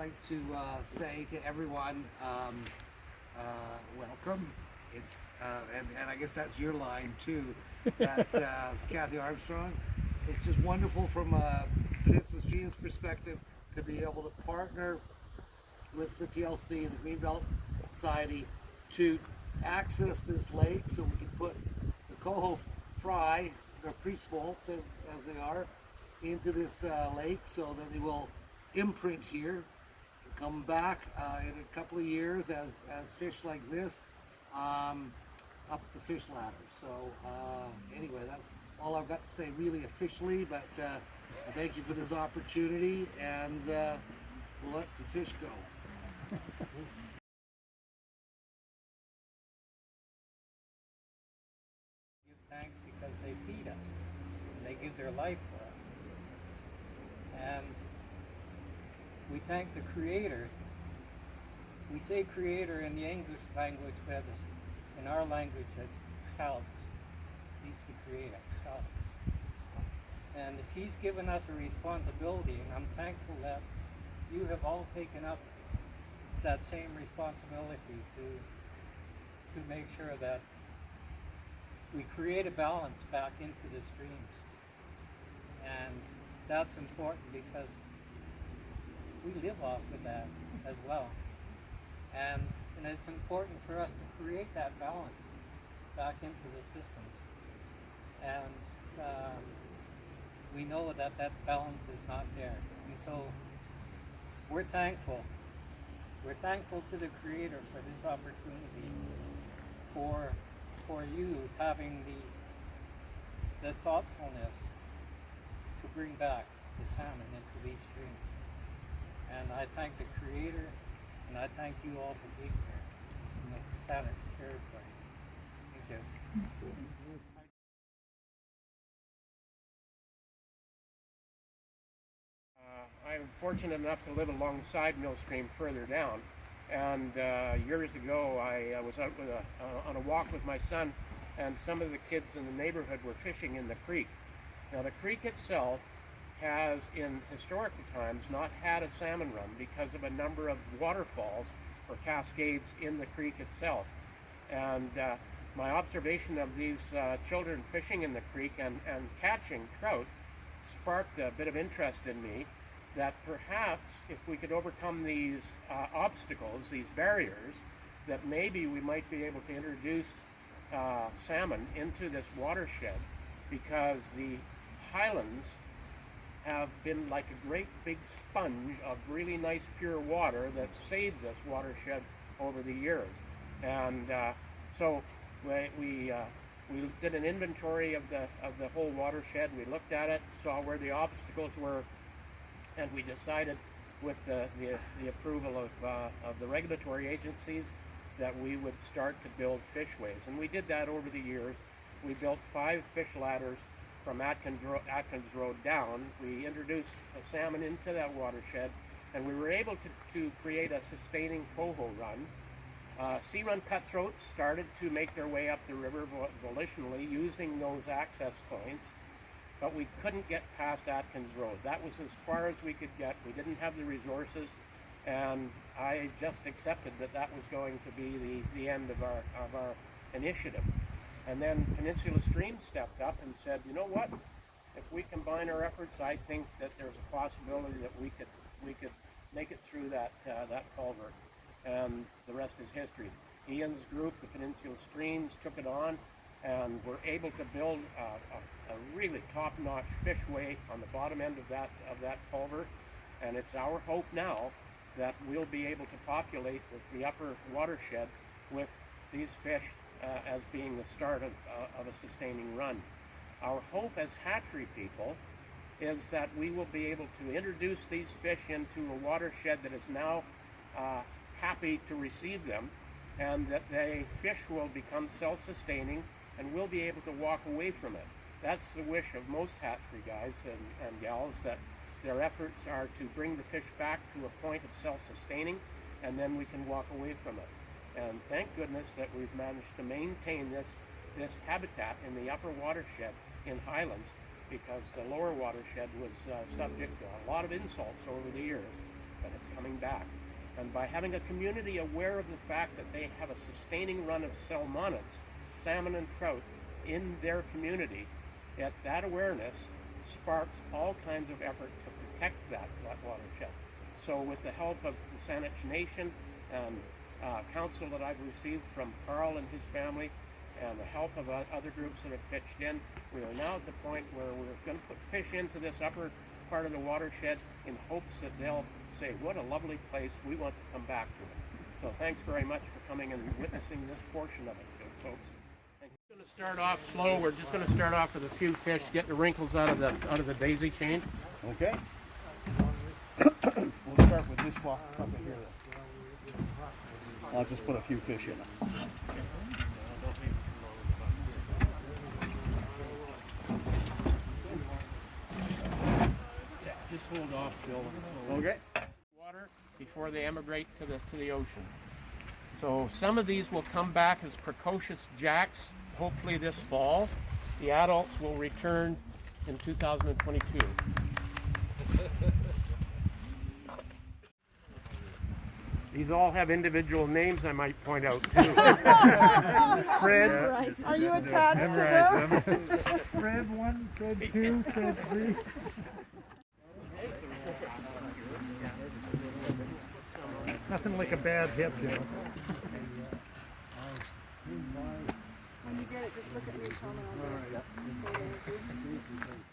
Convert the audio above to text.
like to say to everyone, welcome. It's and I guess that's your line too. That Kathy Armstrong. It's just wonderful from a Peninsula Streams perspective to be able to partner with the TLC, the Greenbelt Society, to access this lake so we can put the Coho fry, or pre-smolts as they are, into this lake so that they will imprint here and come back in a couple of years as fish like this up the fish ladder. So anyway, that's all I've got to say really officially, but thank you for this opportunity, and we'll let some fish go. Give thanks because they feed us and they give their life for us. And we thank the Creator. We say Creator in the English language, but in our language as Clouds. He's the Creator, Clouds. And He's given us a responsibility, and I'm thankful that you have all taken up that same responsibility to make sure that we create a balance back into the streams. And that's important because we live off of that as well. And it's important for us to create that balance back into the systems. And we know that that balance is not there. And so we're thankful. We're thankful to the Creator for this opportunity, for you having the thoughtfulness to bring back the salmon into these streams. And I thank the Creator, and I thank you all for being here in the Saanich territory. Thank you. I'm fortunate enough to live alongside Millstream further down. And years ago, I was out with on a walk with my son, and some of the kids in the neighborhood were fishing in the creek. Now, the creek itself has, in historical times, not had a salmon run because of a number of waterfalls or cascades in the creek itself. And my observation of these children fishing in the creek and catching trout sparked a bit of interest in me, that perhaps if we could overcome these obstacles, these barriers, that maybe we might be able to introduce salmon into this watershed, because the highlands have been like a great big sponge of really nice pure water that saved this watershed over the years. And so we did an inventory of the whole watershed. We looked at it, saw where the obstacles were, and we decided, with the approval of the regulatory agencies, that we would start to build fishways. And we did that over the years. We built 5 fish ladders from Atkins Road down. We introduced salmon into that watershed, and we were able to create a sustaining coho run. Sea run cutthroats started to make their way up the river volitionally using those access points, but we couldn't get past Atkins Road. That was as far as we could get. We didn't have the resources, and I just accepted that that was going to be the end of our initiative. And then Peninsula Streams stepped up and said, you know what? If we combine our efforts, I think that there's a possibility that we could make it through that culvert. And the rest is history. Ian's group, the Peninsula Streams, took it on, and were able to build a really top-notch fishway on the bottom end of that culvert. And it's our hope now that we'll be able to populate the upper watershed with these fish as being the start of a sustaining run. Our hope as hatchery people is that we will be able to introduce these fish into a watershed that is now happy to receive them, and that the fish will become self-sustaining and we'll be able to walk away from it. That's the wish of most hatchery guys and gals, that their efforts are to bring the fish back to a point of self-sustaining, and then we can walk away from it. And thank goodness that we've managed to maintain this habitat in the upper watershed in Highlands, because the lower watershed was subject to a lot of insults over the years. and it's coming back. And by having a community aware of the fact that they have a sustaining run of salmonids, salmon and trout, in their community, that awareness sparks all kinds of effort to protect that watershed. So with the help of the Saanich Nation and counsel that I've received from Carl and his family, and the help of other groups that have pitched in, we are now at the point where we're going to put fish into this upper part of the watershed in hopes that they'll say, what a lovely place, we want to come back to it. So thanks very much for coming and witnessing this portion of it, folks. We're going to start off slow. We're just going to start off with a few fish, get the wrinkles out of the daisy chain. Okay. We'll start with this one up here. I'll just put a few fish in it. Yeah, just hold off, Bill. Okay. Water before they emigrate to the ocean. So some of these will come back as precocious jacks, hopefully this fall. The adults will return in 2022. These all have individual names, I might point out, too. Fred. Are you attached to them? Fred 1, Fred 2, Fred 3. Nothing like a bad hip, you know. When you get it, just look at me and tell me I'll do it.